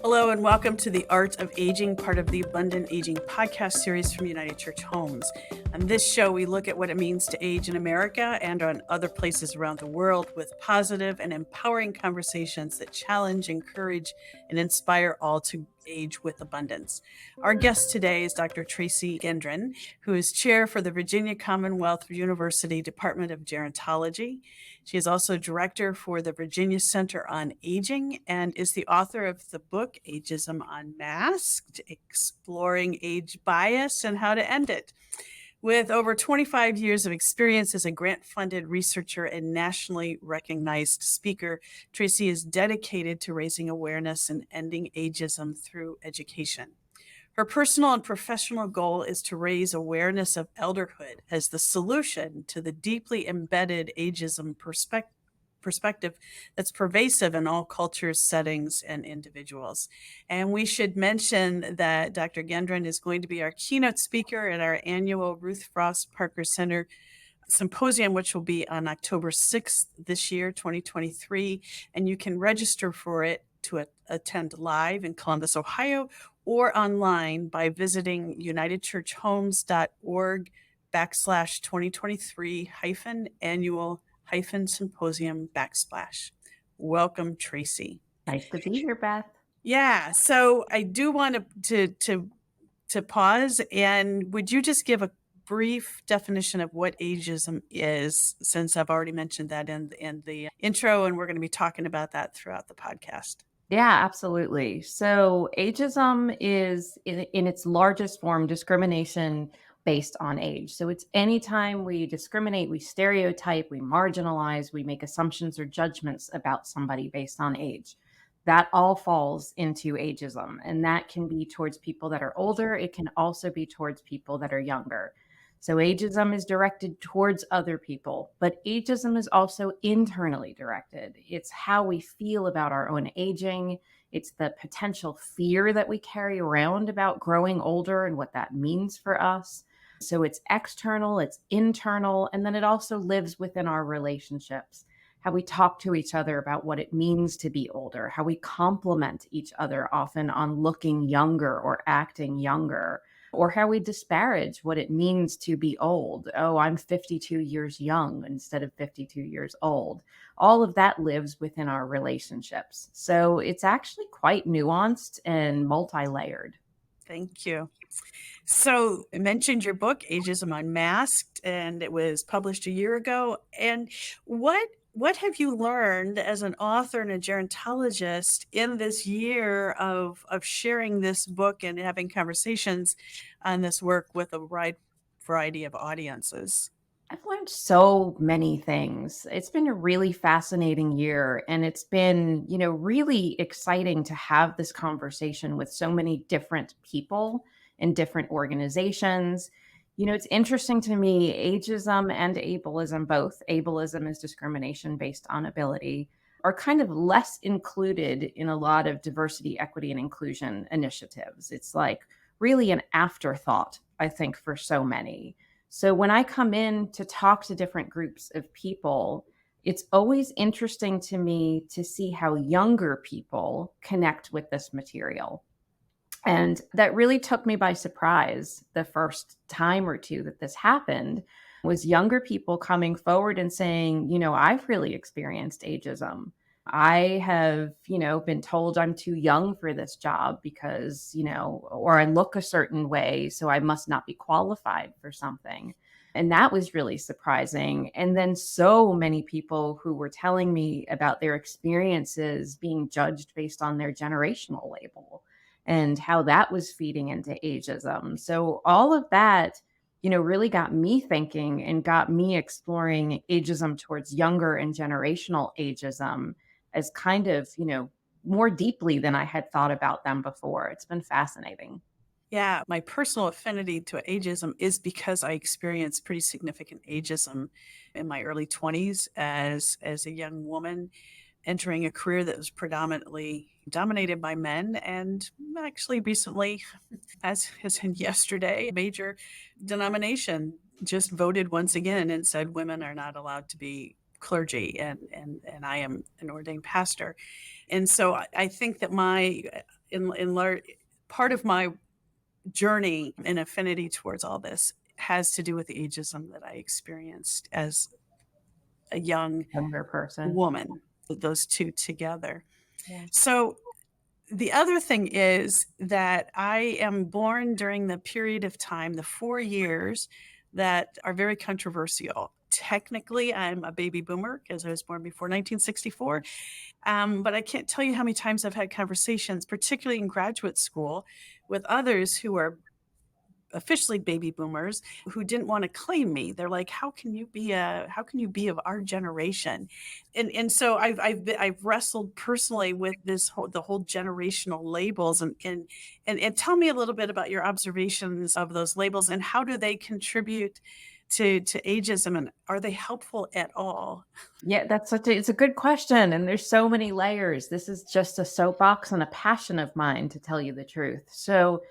Hello and welcome to The Art of Aging, part of the Abundant Aging podcast series from United Church Homes. On this show, we look at what it means to age in America and on other places around the world with positive and empowering conversations that challenge, encourage, and inspire all to age with abundance. Our guest today is Dr. Tracey Gendron, who is chair for the Virginia Commonwealth University Department of Gerontology. She is also director for the Virginia Center on Aging and is the author of the book Ageism Unmasked, Exploring Age Bias and How to End It. With over 25 years of experience as a grant-funded researcher and nationally recognized speaker, Tracey is dedicated to raising awareness and ending ageism through education. Her personal and professional goal is to raise awareness of elderhood as the solution to the deeply embedded ageism perspective that's pervasive in all cultures, settings, and individuals. And we should mention that Dr. Gendron is going to be our keynote speaker at our annual Ruth Frost Parker Center Symposium, which will be on October 6th this year, 2023. And you can register for it to attend live in Columbus, Ohio, or online by visiting unitedchurchhomes.org/2023-annual-symposium/. Welcome, Tracey. Nice to be here, Beth. Yeah, so I do want to pause, and would you just give a brief definition of what ageism is, since I've already mentioned that in the intro, and we're going to be talking about that throughout the podcast. Yeah, absolutely. So ageism is in its largest form discrimination based on age. So it's anytime we discriminate, we stereotype, we marginalize, we make assumptions or judgments about somebody based on age. That all falls into ageism. And that can be towards people that are older. It can also be towards people that are younger. So ageism is directed towards other people, but ageism is also internally directed. It's how we feel about our own aging. It's the potential fear that we carry around about growing older and what that means for us. So it's external, it's internal, and then it also lives within our relationships. How we talk to each other about what it means to be older, how we compliment each other often on looking younger or acting younger, or how we disparage what it means to be old. Oh, I'm 52 years young instead of 52 years old. All of that lives within our relationships. So it's actually quite nuanced and multi-layered. Thank you. So I mentioned your book, Ageism Unmasked, and it was published a year ago. And what have you learned as an author and a gerontologist in this year of sharing this book and having conversations on this work with a wide variety of audiences? I've learned so many things. It's been a really fascinating year, and it's been, really exciting to have this conversation with so many different people in different organizations. It's interesting to me, ageism and ableism, both ableism is discrimination based on ability, are kind of less included in a lot of diversity, equity, and inclusion initiatives. It's like really an afterthought, I think, for so many. So when I come in to talk to different groups of people, it's always interesting to me to see how younger people connect with this material. And that really took me by surprise the first time or two that this happened was younger people coming forward and saying, I've really experienced ageism. I have, been told I'm too young for this job because, or I look a certain way, so I must not be qualified for something. And that was really surprising. And then so many people who were telling me about their experiences being judged based on their generational label and how that was feeding into ageism. So all of that, really got me thinking and got me exploring ageism towards younger and generational ageism as kind of, more deeply than I had thought about them before. It's been fascinating. Yeah, my personal affinity to ageism is because I experienced pretty significant ageism in my early 20s as a young woman entering a career that was predominantly dominated by men. And actually recently, as in yesterday, a major denomination just voted once again and said women are not allowed to be clergy, and I am an ordained pastor. And so I think that in large part of my journey and affinity towards all this has to do with the ageism that I experienced as a young Younger person. woman, those two together. Yeah. So the other thing is that I am born during the period of time, the 4 years that are very controversial. Technically, I'm a baby boomer because I was born before 1964. But I can't tell you how many times I've had conversations, particularly in graduate school, with others who are officially baby boomers who didn't want to claim me. They're like, how can you be of our generation? And so I've wrestled personally with the whole generational labels, and tell me a little bit about your observations of those labels and how do they contribute to ageism, and are they helpful at all? Yeah, it's a good question. And there's so many layers. This is just a soapbox and a passion of mine, to tell you the truth. So,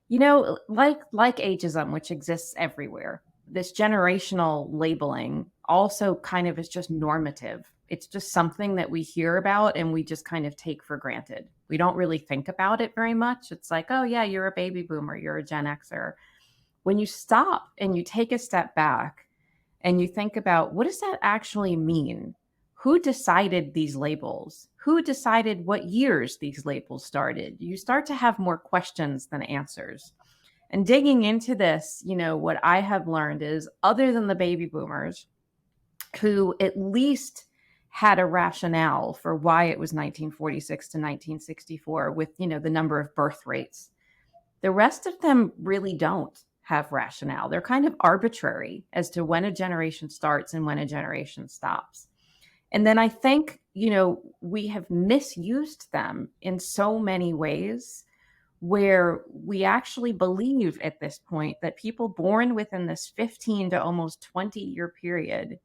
like ageism, which exists everywhere, this generational labeling also kind of is just normative. It's just something that we hear about and we just kind of take for granted. We don't really think about it very much. It's like, oh yeah, you're a baby boomer, you're a Gen Xer. When you stop and you take a step back and you think about, what does that actually mean? Who decided these labels? Who decided what years these labels started? You start to have more questions than answers. And digging into this, what I have learned is, other than the baby boomers, who at least had a rationale for why it was 1946 to 1964 with, the number of birth rates, the rest of them really don't have rationale. They're kind of arbitrary as to when a generation starts and when a generation stops. And then I think, we have misused them in so many ways, where we actually believe at this point that people born within this 15 to almost 20-year period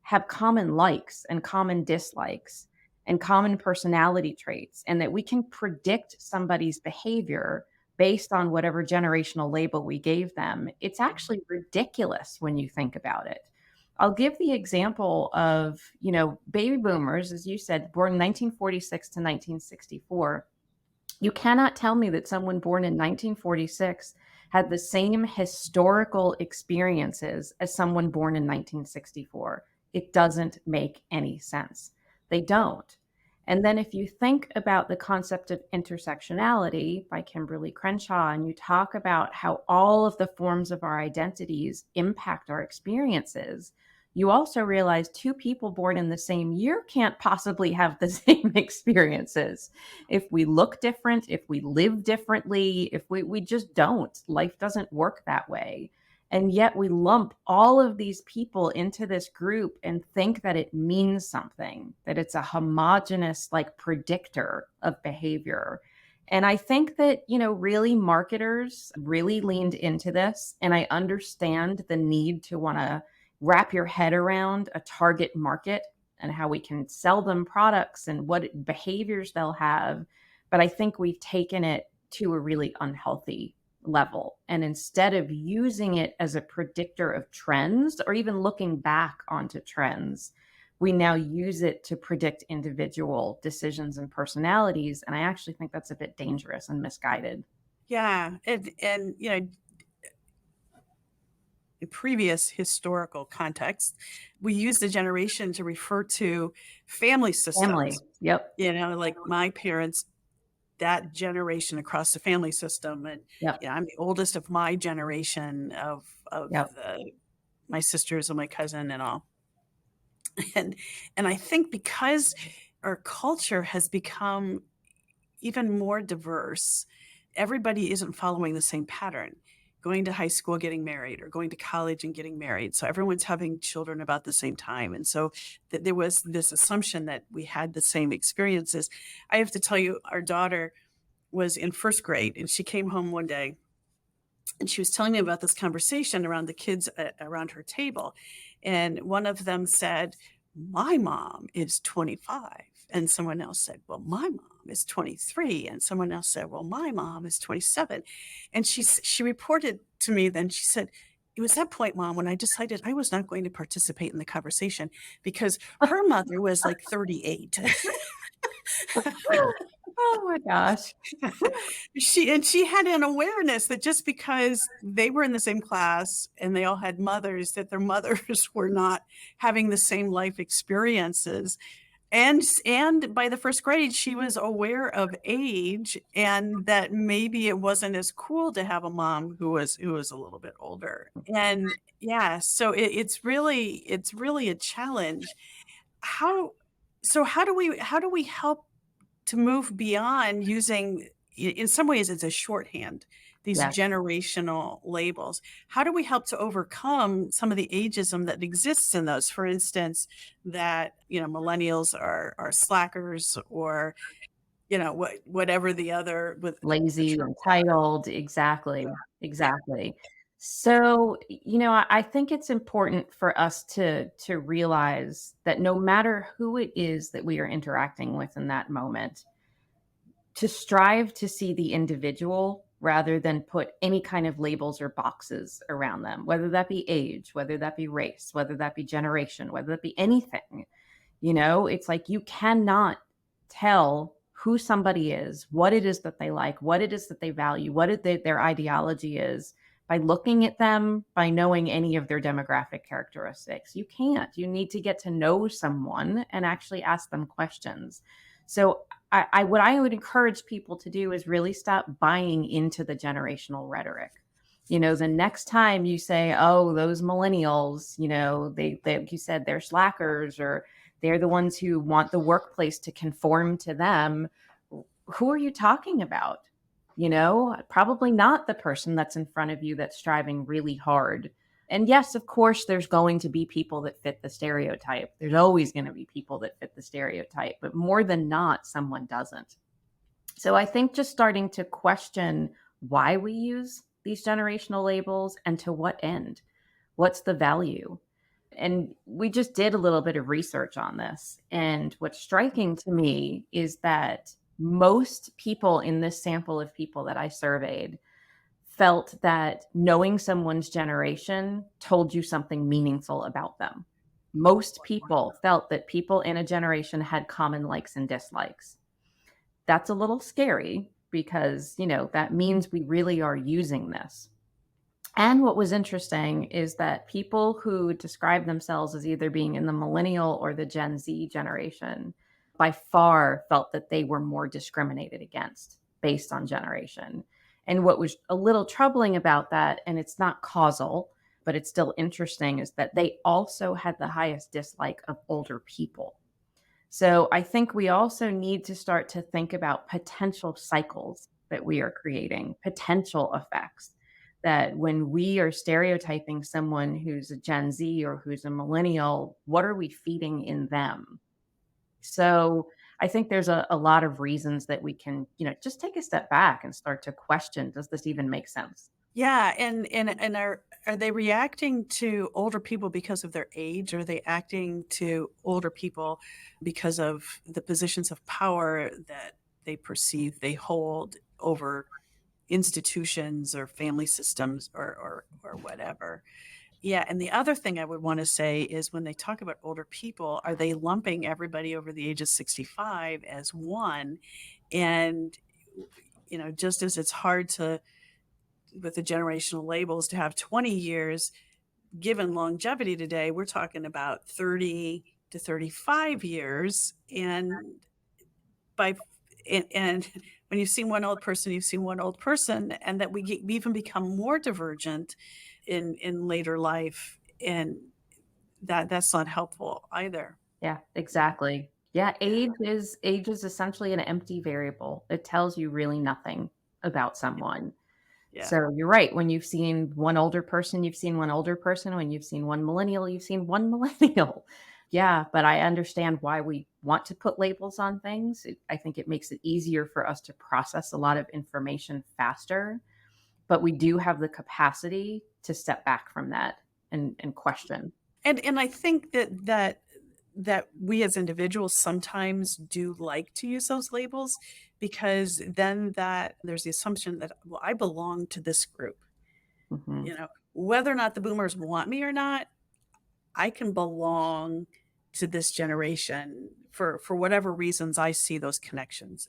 have common likes and common dislikes and common personality traits, and that we can predict somebody's behavior based on whatever generational label we gave them. It's actually ridiculous when you think about it. I'll give the example of, baby boomers, as you said, born 1946 to 1964. You cannot tell me that someone born in 1946 had the same historical experiences as someone born in 1964. It doesn't make any sense. They don't. And then if you think about the concept of intersectionality by Kimberly Crenshaw, and you talk about how all of the forms of our identities impact our experiences, you also realize two people born in the same year can't possibly have the same experiences. If we look different, if we live differently, if we just don't. Life doesn't work that way. And yet we lump all of these people into this group and think that it means something, that it's a homogenous predictor of behavior. And I think that, really marketers really leaned into this. And I understand the need to want to wrap your head around a target market and how we can sell them products and what behaviors they'll have. But I think we've taken it to a really unhealthy level. And instead of using it as a predictor of trends or even looking back onto trends, we now use it to predict individual decisions and personalities. And I actually think that's a bit dangerous and misguided. Yeah, and in previous historical contexts, we use the generation to refer to family Family. systems. Yep. Like my parents, that generation across the family system, and Yep. I'm the oldest of my generation of Yep. my sisters and my cousin and all. And I think because our culture has become even more diverse, everybody isn't following the same pattern. Going to high school, getting married, or going to college and getting married. So everyone's having children about the same time. And so there was this assumption that we had the same experiences. I have to tell you, our daughter was in first grade, and she came home one day and she was telling me about this conversation around the kids around her table. And one of them said, my mom is 25. And someone else said, well, my mom is 23. And someone else said, well, my mom is 27. And she reported to me then, she said, it was that point, Mom, when I decided I was not going to participate in the conversation because her mother was like 38. Oh my gosh. She had an awareness that just because they were in the same class and they all had mothers, that their mothers were not having the same life experiences. And by the first grade, she was aware of age and that maybe it wasn't as cool to have a mom who was a little bit older. And yeah, so it's really a challenge. How how do we help to move beyond using, in some ways it's a shorthand, these Yes. generational labels? How do we help to overcome some of the ageism that exists in those? For instance, that millennials are slackers, or whatever the other with the Lazy, term. entitled, exactly, Yeah. exactly. So, I think it's important for us to realize that no matter who it is that we are interacting with in that moment, to strive to see the individual rather than put any kind of labels or boxes around them, whether that be age, whether that be race, whether that be generation, whether that be anything. It's like you cannot tell who somebody is, what it is that they like, what it is that they value, their ideology is by looking at them, by knowing any of their demographic characteristics. You can't. You need to get to know someone and actually ask them questions. So, what I would encourage people to do is really stop buying into the generational rhetoric. The next time you say, "Oh, those millennials, they like you said, they're slackers, or they're the ones who want the workplace to conform to them." Who are you talking about? Probably not the person that's in front of you that's striving really hard. And yes, of course, there's going to be people that fit the stereotype. There's always going to be people that fit the stereotype, but more than not, someone doesn't. So I think just starting to question why we use these generational labels and to what end. What's the value? And we just did a little bit of research on this. And what's striking to me is that most people in this sample of people that I surveyed felt that knowing someone's generation told you something meaningful about them. Most people felt that people in a generation had common likes and dislikes. That's a little scary because, that means we really are using this. And what was interesting is that people who describe themselves as either being in the millennial or the Gen Z generation by far felt that they were more discriminated against based on generation. And what was a little troubling about that, and it's not causal, but it's still interesting, is that they also had the highest dislike of older people. So I think we also need to start to think about potential cycles that we are creating, potential effects. That when we are stereotyping someone who's a Gen Z or who's a millennial, what are we feeding in them? So I think there's a lot of reasons that we can, just take a step back and start to question, does this even make sense? Yeah, and are they reacting to older people because of their age? Or are they acting to older people because of the positions of power that they perceive they hold over institutions or family systems, or whatever? Yeah, and the other thing I would want to say is, when they talk about older people, are they lumping everybody over the age of 65 as one? And just as it's hard to, with the generational labels, to have 20 years given longevity today, we're talking about 30 to 35 years. By and when you've seen one old person, you've seen one old person, and that we even become more divergent in later life, and that's not helpful either. Yeah, exactly. Yeah, age is essentially an empty variable. It tells you really nothing about someone. Yeah. So you're right. When you've seen one older person, you've seen one older person. When you've seen one millennial, you've seen one millennial. Yeah, but I understand why we want to put labels on things. I think it makes it easier for us to process a lot of information faster, but we do have the capacity to step back from that and question. And I think that we as individuals sometimes do like to use those labels, because then that there's the assumption that, well, I belong to this group. Mhm. You know, whether or not the boomers want me or not, I can belong to this generation for whatever reasons I see those connections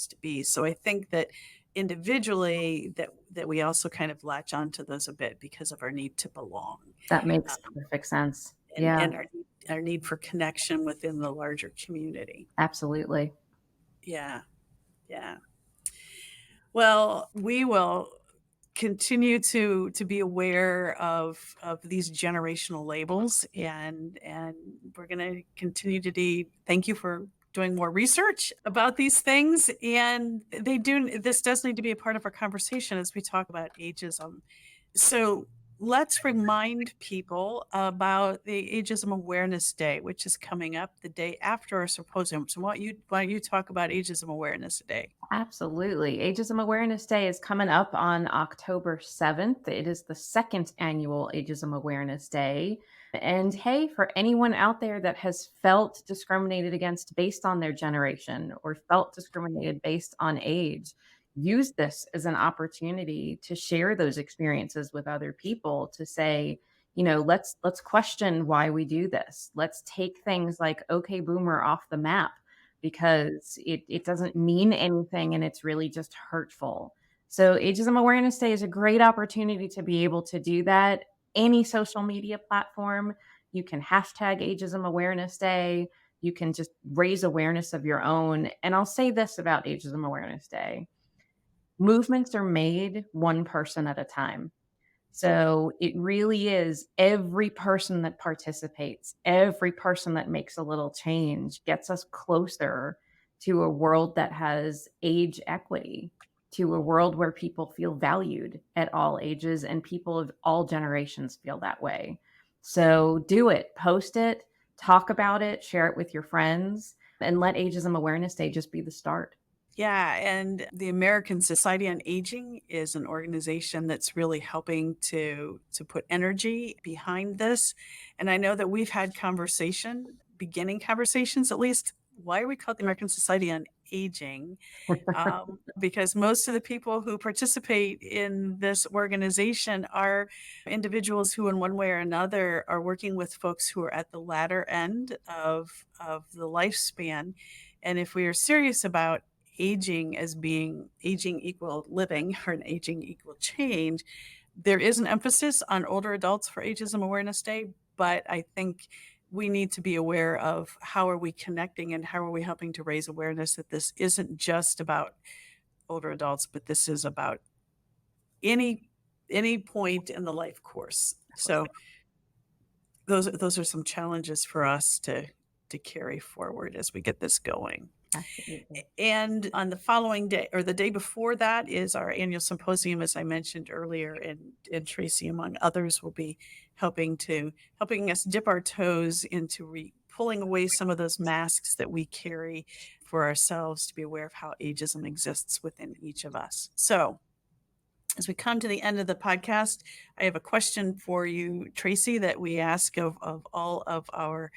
to be. So I think that individually that we also kind of latch onto those a bit because of our need to belong, That makes um, perfect sense. and Yeah, our need for connection within the larger community. absolutely. Yeah, yeah. Well, we will continue to be aware of these generational labels, and we're going to continue to thank you for doing more research about these things, and this does need to be a part of our conversation as we talk about ageism. So let's remind people about the Ageism Awareness Day, which is coming up the day after our symposium. So why don't you talk about Ageism Awareness Day? Absolutely. Ageism Awareness Day is coming up on October 7th. It is the second annual Ageism Awareness Day. And hey, for anyone out there that has felt discriminated against based on their generation or felt discriminated based on age, use this as an opportunity to share those experiences with other people to say, let's question why we do this. Let's take things like okay boomer off the map because it doesn't mean anything and it's really just hurtful. So, Ageism Awareness Day is a great opportunity to be able to do that. Any social media platform, you can hashtag Ageism Awareness Day. You can just raise awareness of your own. And I'll say this about Ageism Awareness Day: movements are made one person at a time. So it really is every person that participates, every person that makes a little change gets us closer to a world that has age equity, to a world where people feel valued at all ages and people of all generations feel that way. So do it, post it, talk about it, share it with your friends, and let Ageism Awareness Day just be the start. Yeah, and the American Society on Aging is an organization that's really helping to put energy behind this. And I know that we've had beginning conversations at least. Why are we called the American Society on Aging? Because most of the people who participate in this organization are individuals who, in one way or another, are working with folks who are at the latter end of the lifespan. And if we are serious about aging as being aging equal living or an aging equal change, there is an emphasis on older adults for Ageism Awareness Day, but I think we need to be aware of how are we connecting and how are we helping to raise awareness that this isn't just about older adults, but this is about any any point in the life course. So those are some challenges for us to carry forward as we get this going. Absolutely. And on the following day or the day before that is our annual symposium, as I mentioned earlier, and Tracey, among others, will be helping us dip our toes into pulling away some of those masks that we carry for ourselves to be aware of how ageism exists within each of us. So as we come to the end of the podcast, I have a question for you, Tracey, that we ask of all of our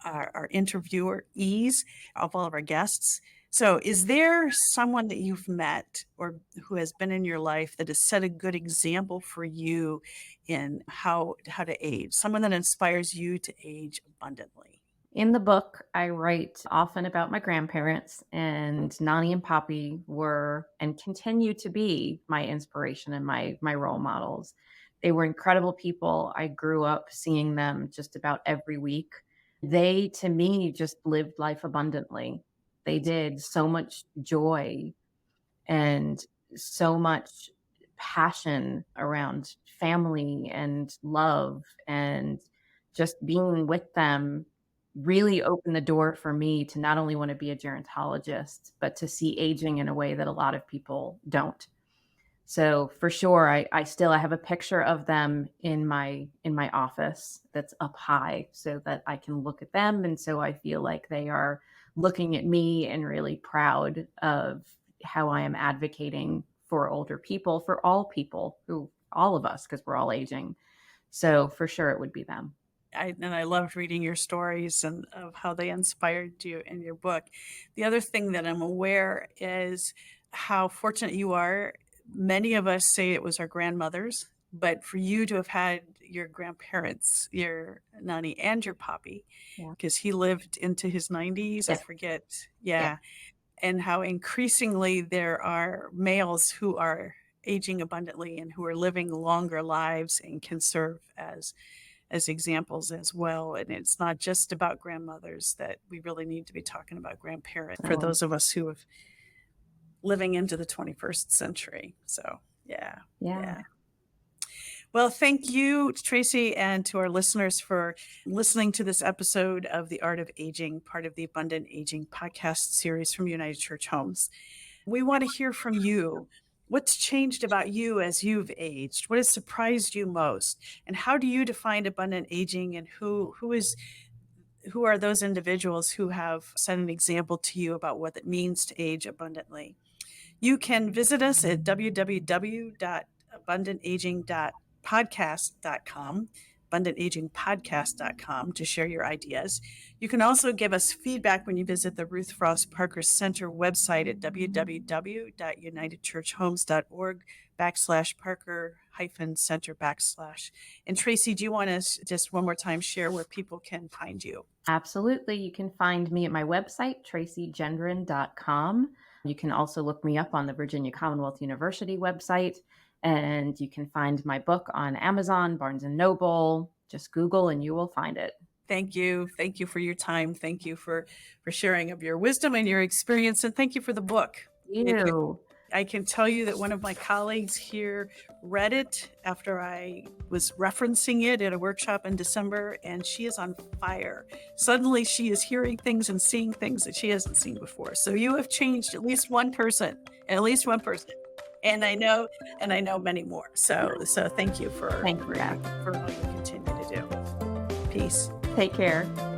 interviewees, of all of our guests. So, is there someone that you've met or who has been in your life that has set a good example for you in how to age? Someone that inspires you to age abundantly? In the book, I write often about my grandparents, and Nani and Poppy were and continue to be my inspiration and my role models. They were incredible people. I grew up seeing them just about every week. They, to me, just lived life abundantly. They did so much joy and so much passion around family and love and just being with them really opened the door for me to not only want to be a gerontologist, but to see aging in a way that a lot of people don't. So for sure, I have a picture of them in my office that's up high so that I can look at them. And so I feel like they are looking at me and really proud of how I am advocating for older people, who all of us, because we're all aging. So for sure it would be them. I loved reading your stories and of how they inspired you in your book. The other thing that I'm aware is how fortunate you are. Many of us say it was our grandmothers but for you to have had your grandparents, your nanny and your papi, Yeah. because he lived into his 90s, I Yeah. forget. Yeah. Yeah. And how increasingly there are males who are aging abundantly and who are living longer lives and can serve as examples as well. And it's not just about grandmothers, that we really need to be talking about grandparents for those of us who have living into the 21st century. So yeah. Yeah. Well, thank you, Tracey, and to our listeners for listening to this episode of The Art of Aging, part of the Abundant Aging podcast series from United Church Homes. We want to hear from you. What's changed about you as you've aged? What has surprised you most? And how do you define abundant aging? And who are those individuals who have set an example to you about what it means to age abundantly? You can visit us at www.abundantaging.podcast.com, abundantagingpodcast.com, to share your ideas. You can also give us feedback when you visit the Ruth Frost Parker Center website at www.unitedchurchhomes.org/Parker-Center/. And Tracey, do you want to just one more time share where people can find you? Absolutely. You can find me at my website, traceygendron.com. You can also look me up on the Virginia Commonwealth University website, and you can find my book on Amazon, Barnes & Noble. Just Google and you will find it. Thank you. Thank you for your time. Thank you for sharing of your wisdom and your experience. And thank you for the book. I can tell you that one of my colleagues here read it after I was referencing it at a workshop in December, and she is on fire. Suddenly she is hearing things and seeing things that she hasn't seen before. So you have changed at least one person. And I know many more. So thank you for all you continue to do. Peace. Take care.